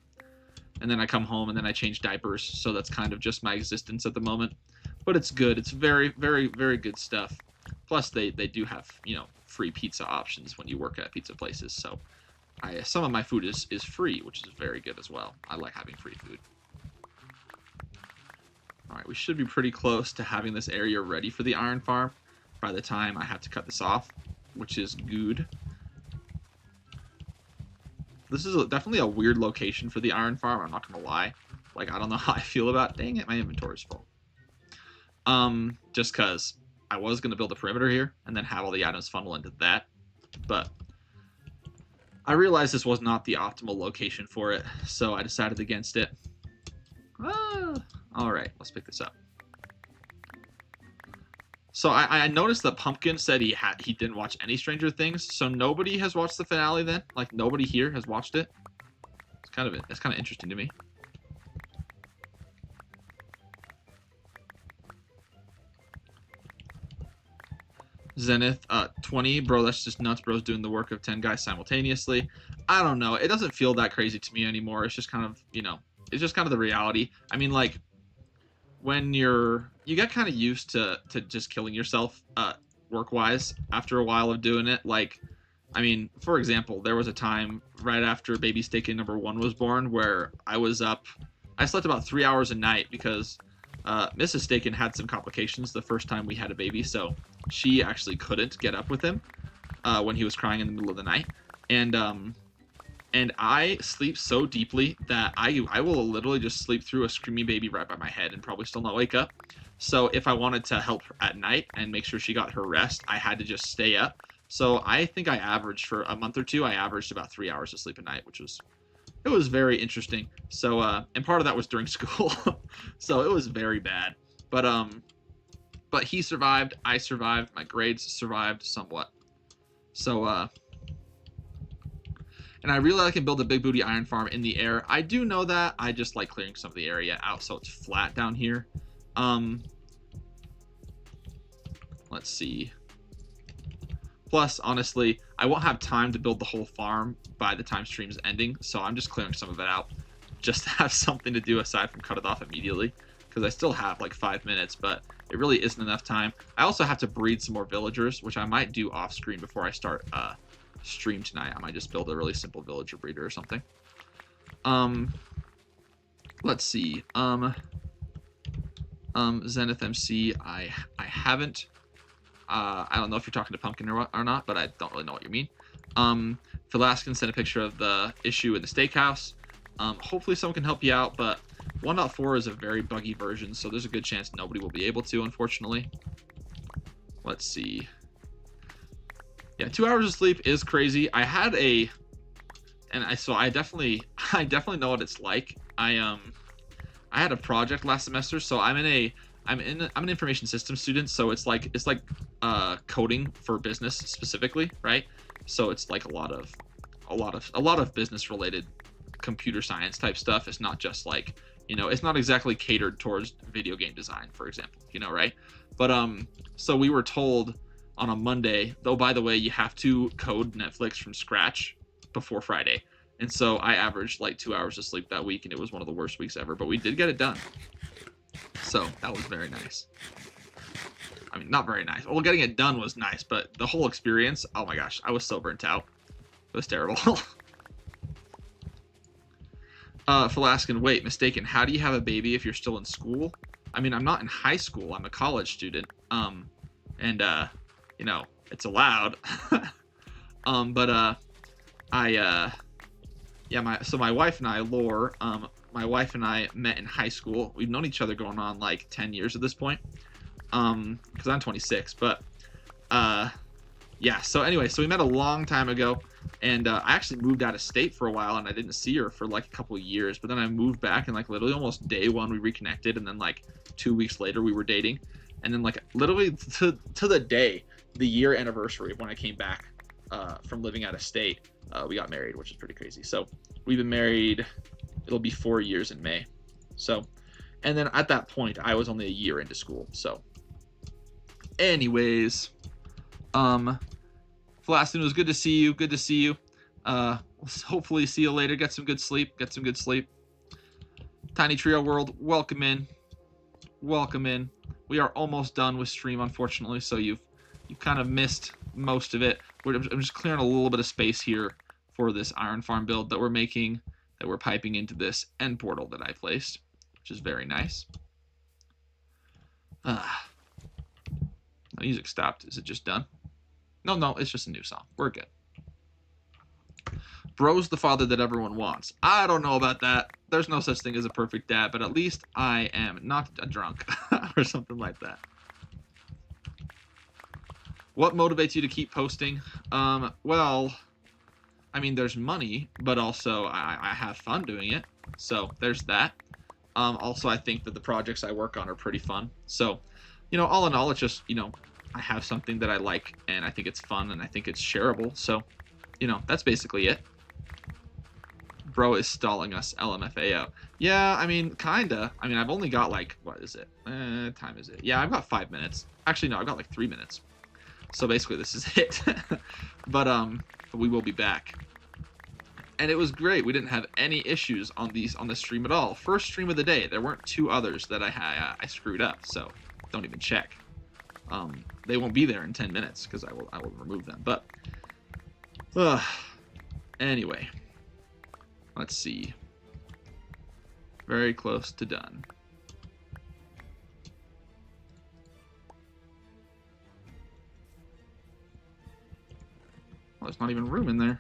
A: and then I come home and then I change diapers. So that's kind of just my existence at the moment. But it's good. It's very, very, very good stuff. Plus, they do have, you know, free pizza options when you work at pizza places. So some of my food is free, which is very good as well. I like having free food. All right, we should be pretty close to having this area ready for the iron farm by the time I have to cut this off, which is good. This is definitely a weird location for the iron farm. I'm not going to lie. Like, I don't know how I feel about it. Dang it, my inventory's full. Just because I was going to build a perimeter here and then have all the items funnel into that. But I realized this was not the optimal location for it, so I decided against it. All right, let's pick this up. So I noticed that Pumpkin said he didn't watch any Stranger Things, so nobody has watched the finale then? Like, nobody here has watched it? It's kind of interesting to me. Zenith, 20, bro, that's just nuts. Bro's doing the work of 10 guys simultaneously. I don't know. It doesn't feel that crazy to me anymore. It's just kind of, you know, it's just kind of the reality. I mean, like, when you get kind of used to just killing yourself work-wise after a while of doing it. Like, I mean, for example, there was a time right after baby Staken #1 was born where I slept about 3 hours a night because Mrs. Staken had some complications the first time we had a baby, so she actually couldn't get up with him when he was crying in the middle of the night. And I sleep so deeply that I will literally just sleep through a screaming baby right by my head and probably still not wake up. So if I wanted to help at night and make sure she got her rest, I had to just stay up. So I think I averaged for a month or two, I averaged about 3 hours of sleep a night, which was very interesting. So and part of that was during school, so it was very bad. But he survived, I survived, my grades survived somewhat. So and I really I can build a big booty iron farm in the air. I do know that. I just like clearing some of the area out so it's flat down here. Let's see. Plus, honestly, I won't have time to build the whole farm by the time stream's ending, so I'm just clearing some of it out just to have something to do aside from cut it off immediately, because I still have like 5 minutes, but it really isn't enough time. I also have to breed some more villagers, which I might do off screen before I start stream tonight. I might just build a really simple villager breeder or something. Let's see. Zenith MC, I haven't. I don't know if you're talking to Pumpkin or not, but I don't really know what you mean. Velaskin sent a picture of the issue in the steakhouse. Hopefully someone can help you out, but 1.4 is a very buggy version, so there's a good chance nobody will be able to, unfortunately. Let's see. Yeah, 2 hours of sleep is crazy. I definitely know what it's like. I had a project last semester, so I'm an information systems student, so it's like coding for business specifically, right? So it's like a lot of business related computer science type stuff. It's not just like, you know, it's not exactly catered towards video game design, for example, you know, right? But so we were told on a Monday, though, by the way, you have to code Netflix from scratch before Friday. And so I averaged like 2 hours of sleep that week, and it was one of the worst weeks ever, but we did get it done. So that was very nice. I mean, not very nice. Well, getting it done was nice, but the whole experience, oh my gosh, I was so burnt out. It was terrible. Falaskin, wait, mistaken. How do you have a baby if you're still in school? I mean, I'm not in high school. I'm a college student. you know, it's allowed. But my wife and I, Lore, my wife and I met in high school. We've known each other going on like 10 years at this point. Because I'm 26, but yeah. So anyway, so we met a long time ago, and I actually moved out of state for a while, and I didn't see her for like a couple of years. But then I moved back, and like literally almost day one we reconnected, and then like 2 weeks later we were dating, and then like literally to the day, the year anniversary of when I came back from living out of state, we got married, which is pretty crazy. So we've been married. It'll be 4 years in May. So, and then at that point I was only a year into school. So anyways, Flaston, it was good to see you. Good to see you. We'll hopefully see you later. Get some good sleep. Get some good sleep. Tiny Trio World, welcome in. Welcome in. We are almost done with stream, unfortunately, so you've kind of missed most of it. I'm just clearing a little bit of space here for this iron farm build that we're making, that we're piping into this end portal that I placed, which is very nice. The music stopped. Is it just done? No, it's just a new song. We're good. Bro's the father that everyone wants. I don't know about that. There's no such thing as a perfect dad, but at least I am not a drunk or something like that. What motivates you to keep posting? Well, I mean, there's money, but also I have fun doing it. So there's that. Also, I think that the projects I work on are pretty fun. So, you know, all in all, it's just, you know, I have something that I like, and I think it's fun, and I think it's shareable. So, you know, that's basically it. Bro is stalling us, LMFAO. Yeah, I mean, kinda. I mean, I've only got like, what is it? Time is it? Yeah, I've got 5 minutes. Actually, no, I've got like 3 minutes. So basically, this is it. But we will be back. And it was great. We didn't have any issues on the stream at all. First stream of the day. There weren't 2 others that I screwed up. So don't even check. They won't be there in 10 minutes because I will remove them. But anyway, let's see. Very close to done. Well, there's not even room in there.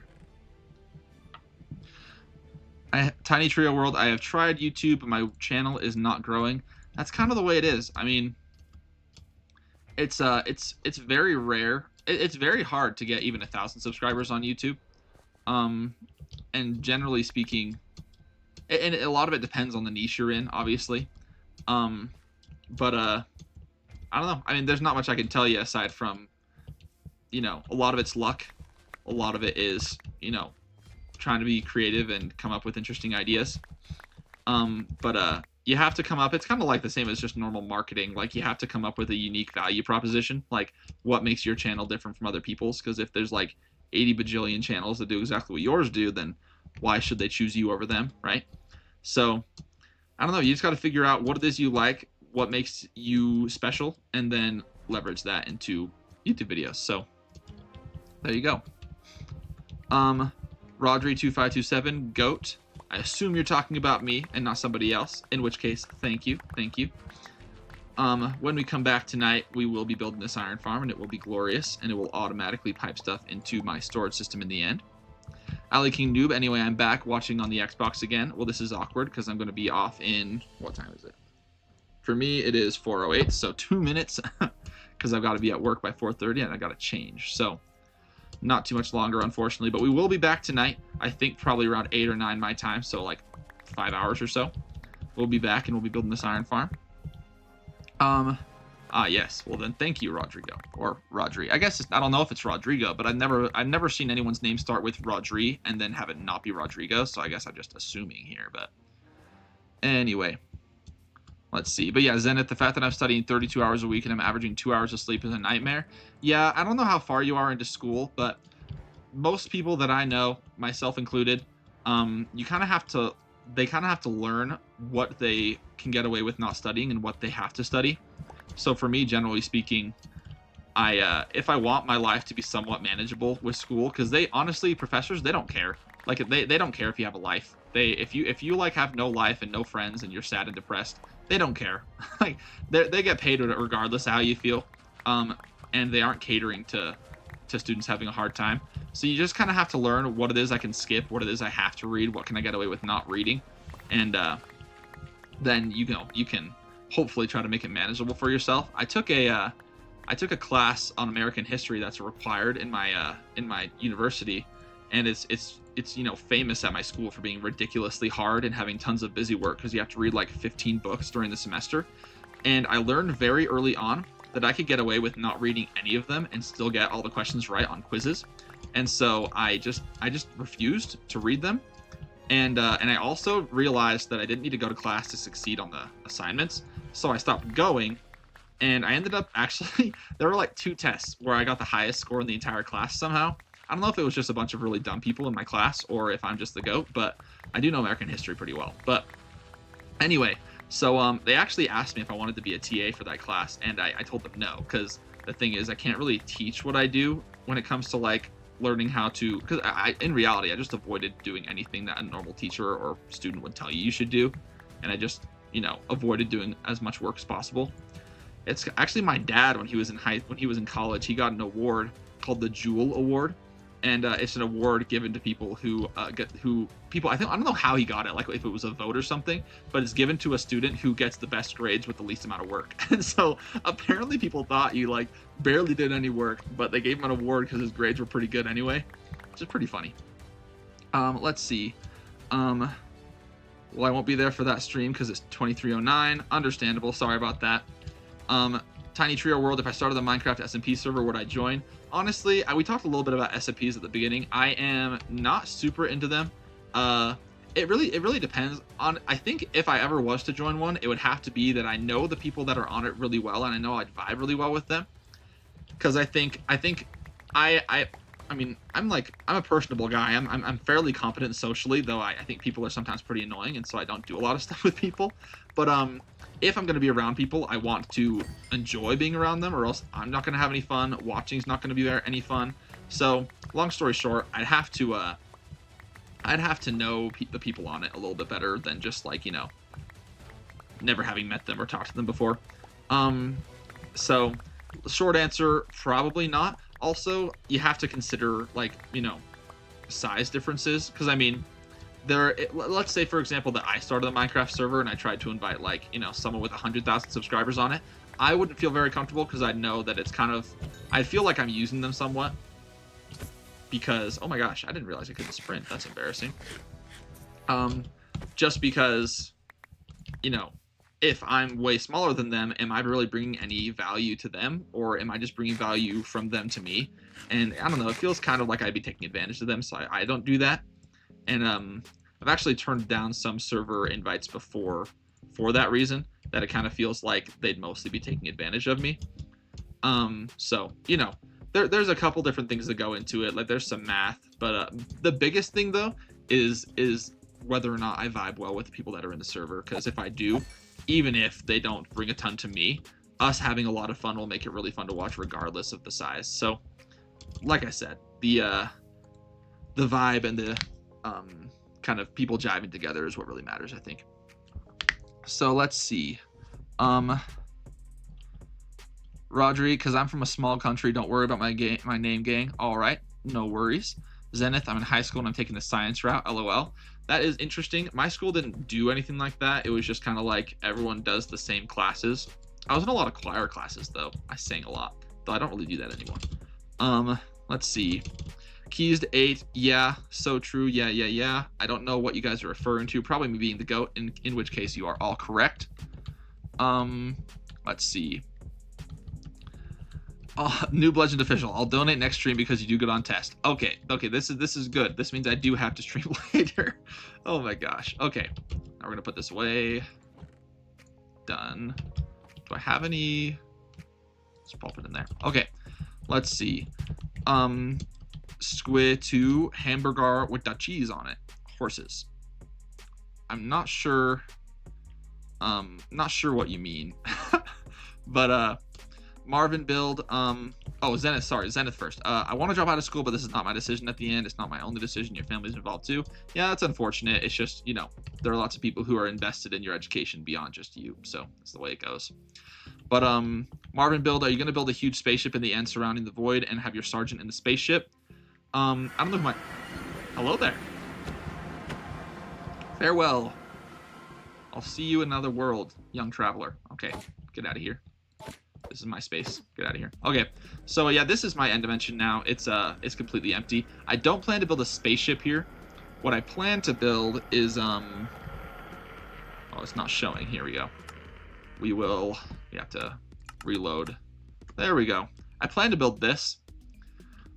A: Tiny Trio World, I have tried YouTube, but my channel is not growing. That's kind of the way it is. I mean, it's very rare. It's very hard to get even 1,000 subscribers on YouTube. And generally speaking, and a lot of it depends on the niche you're in, obviously. But I don't know. I mean, there's not much I can tell you aside from, you know, a lot of it's luck. A lot of it is, you know, trying to be creative and come up with interesting ideas. But you have to come up, it's kind of like the same as just normal marketing. Like, you have to come up with a unique value proposition, like what makes your channel different from other people's. Because if there's like 80 bajillion channels that do exactly what yours do, then why should they choose you over them, right? So I don't know, you just got to figure out what it is you like, what makes you special, and then leverage that into YouTube videos. So there you go. Rodri2527, GOAT. I assume you're talking about me and not somebody else, in which case, thank you. When we come back tonight, we will be building this iron farm, and it will be glorious, and it will automatically pipe stuff into my storage system in the end. Ali King Noob, anyway, I'm back watching on the Xbox again. Well, this is awkward, because I'm going to be off in, what time is it? For me, it is 4:08, so 2 minutes, because I've got to be at work by 4:30, and I got to change, so not too much longer, unfortunately, but we will be back tonight. I think probably around 8 or 9 my time, so like 5 hours or so. We'll be back, and we'll be building this iron farm. Yes. Well, then thank you, Rodrigo, or Rodri. I guess I don't know if it's Rodrigo, but I've never seen anyone's name start with Rodri and then have it not be Rodrigo. So I guess I'm just assuming here. But anyway, let's see. But yeah, Zenith, the fact that I'm studying 32 hours a week and I'm averaging 2 hours of sleep is a nightmare. Yeah, I don't know how far you are into school, but most people that I know, myself included, you kind of have to. They kind of have to learn what they can get away with not studying and what they have to study. So for me, generally speaking, if I want my life to be somewhat manageable with school, because they honestly, professors, they don't care. Like they don't care if you have a life. If you like have no life and no friends and you're sad and depressed, they don't care. Like they get paid regardless of how you feel. and they aren't catering to students having a hard time. So you just kind of have to learn what it is I can skip, what it is I have to read, what can I get away with not reading, and then you can hopefully try to make it manageable for yourself. I took a class on American history that's required in my university, and it's famous at my school for being ridiculously hard and having tons of busy work because you have to read like 15 books during the semester. And I learned very early on that I could get away with not reading any of them and still get all the questions right on quizzes. And so I just refused to read them. And I also realized that I didn't need to go to class to succeed on the assignments. So I stopped going, and I ended up actually, there were like 2 tests where I got the highest score in the entire class somehow. I don't know if it was just a bunch of really dumb people in my class or if I'm just the GOAT, but I do know American history pretty well. But anyway, so they actually asked me if I wanted to be a TA for that class, and I told them no, because the thing is I can't really teach what I do when it comes to like learning how to, because in reality I just avoided doing anything that a normal teacher or student would tell you should do, and I just avoided doing as much work as possible. It's actually my dad, when he was in college, he got an award called the Jewel Award, and it's an award given to people I don't know how he got it, like if it was a vote or something, but it's given to a student who gets the best grades with the least amount of work. And so apparently people thought he like barely did any work, but they gave him an award because his grades were pretty good anyway, which is pretty funny. Let's see. Well, I won't be there for that stream because it's 2309. Understandable. Sorry about that. Tiny Trio World, if I started the Minecraft SMP server, would I join? Honestly, we talked a little bit about SMPs at the beginning. I am not super into them. It really depends on, I think if I ever was to join one, it would have to be that I know the people that are on it really well, and I know I'd vibe really well with them. Because I mean, I'm a personable guy. I'm fairly competent socially, though I think people are sometimes pretty annoying, and so I don't do a lot of stuff with people. But if I'm going to be around people, I want to enjoy being around them, or else I'm not going to have any fun. Watching's not going to be any fun. So, long story short, I'd have to know the people on it a little bit better than just like, never having met them or talked to them before. So, short answer, probably not. Also, you have to consider like, size differences, because I mean, let's say for example that I started a Minecraft server and I tried to invite like someone with 100,000 subscribers on it. I wouldn't feel very comfortable because I know that it's I feel like I'm using them somewhat, because oh my gosh, I didn't realize I couldn't sprint. That's embarrassing. Just because if I'm way smaller than them, am I really bringing any value to them, or am I just bringing value from them to me? And I don't know, it feels kind of like I'd be taking advantage of them, so I don't do that. And I've actually turned down some server invites before for that reason, that it kind of feels like they'd mostly be taking advantage of me. So there's a couple different things that go into it, like there's some math, but the biggest thing though is whether or not I vibe well with the people that are in the server, because if I do, even if they don't bring a ton to me, us having a lot of fun will make it really fun to watch regardless of the size. So like I said, the vibe and the kind of people jiving together is what really matters, I think. So let's see. Rodri, because I'm from a small country, don't worry about my name, gang. All right, no worries. Zenith, I'm in high school and I'm taking the science route. LOL. That is interesting. My school didn't do anything like that. It was just kind of like everyone does the same classes. I was in a lot of choir classes though. I sang a lot, though I don't really do that anymore. Let's see. Keys to 8, yeah, so true, yeah. I don't know what you guys are referring to, probably me being the GOAT, in which case you are all correct. Let's see. Noob Legend Official, I'll donate next stream because you do good on test. Okay, this is good. This means I do have to stream later. Oh my gosh. Okay, now we're gonna put this away. Done. Do I have any? Let's pop it in there. Okay, let's see. Squid 2 hamburger with the cheese on it. Horses. I'm not sure. Not sure what you mean. But Marvin build. Oh, Zenith, sorry, Zenith first. I want to drop out of school, but this is not my decision at the end. It's not my only decision. Your family's involved too. Yeah, that's unfortunate. It's just, you know, there are lots of people who are invested in your education beyond just you. So that's the way it goes. But Marvin, build. Are you going to build a huge spaceship in the end surrounding the void and have your sergeant in the spaceship? I don't know if my. Hello there. Farewell. I'll see you in another world, young traveler. Okay, get out of here. This is my space. Get out of here. Okay, so yeah, this is my end dimension now. It's completely empty. I don't plan to build a spaceship here. What I plan to build is oh, it's not showing. Here we go. We have to reload. There we go. I plan to build this.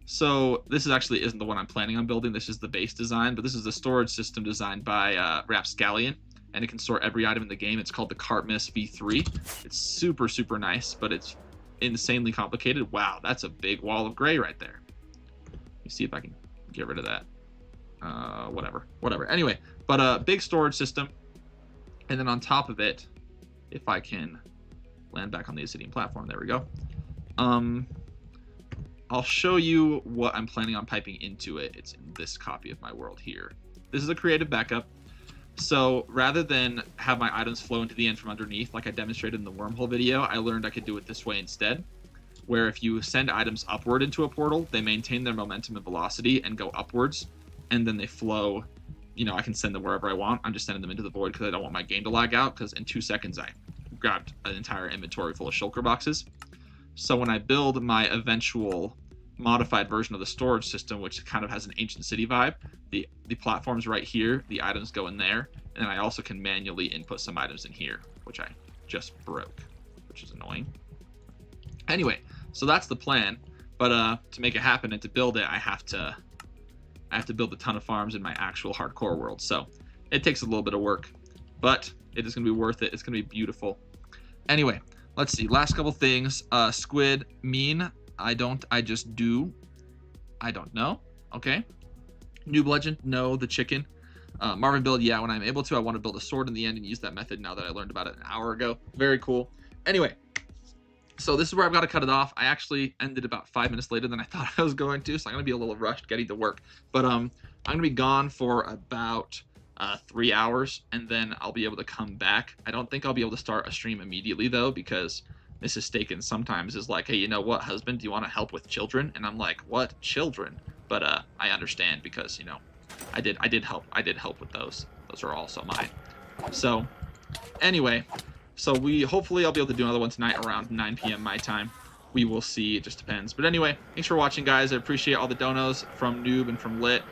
A: So this actually isn't the one I'm planning on building. This is the base design, but this is the storage system designed by Rapscallion, and it can store every item in the game. It's called the Cartmus V3. It's super, super nice, but it's insanely complicated. Wow, that's a big wall of gray right there. Let me see if I can get rid of that. Whatever. Anyway, but a big storage system, and then on top of it, if I can land back on the Obsidian platform, there we go. I'll show you what I'm planning on piping into it. It's in this copy of my world here. This is a creative backup. So rather than have my items flow into the end from underneath, like I demonstrated in the Wormhole video, I learned I could do it this way instead, where if you send items upward into a portal, they maintain their momentum and velocity and go upwards, and then they flow. You know, I can send them wherever I want. I'm just sending them into the void because I don't want my game to lag out, because in 2 seconds I grabbed an entire inventory full of shulker boxes. So when I build my eventual modified version of the storage system, which kind of has an ancient city vibe, the platform's right here, the items go in there, and I also can manually input some items in here, which I just broke, which is annoying. Anyway, so that's the plan, but to make it happen and to build it, I have to build a ton of farms in my actual hardcore world, so it takes a little bit of work, but it is going to be worth it. It's going to be beautiful. Anyway, let's see, last couple things. Squid, mean. I don't, I just do. I don't know. Okay. Noob Legend, no. The chicken. Marvin build, yeah, when I'm able to. I want to build a sword in the end and use that method now that I learned about it an hour ago. Very cool. Anyway, so this is where I've got to cut it off. I actually ended about 5 minutes later than I thought I was going to, so I'm going to be a little rushed getting to work. But I'm going to be gone for about 3 hours, and then I'll be able to come back. I don't think I'll be able to start a stream immediately, though, because Mrs. Staken sometimes is like, hey, you know what, husband, do you want to help with children? And I'm like, what, children? But I understand, because, you know, I did help with those. Those are also mine. So anyway, so hopefully I'll be able to do another one tonight around 9 p.m. my time. We will see. It just depends. But anyway, thanks for watching, guys. I appreciate all the donos from Noob and from Lit.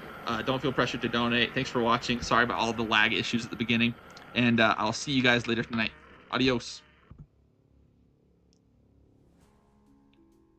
A: Don't feel pressured to donate. Thanks for watching. Sorry about all the lag issues at the beginning. And I'll see you guys later tonight. Adios.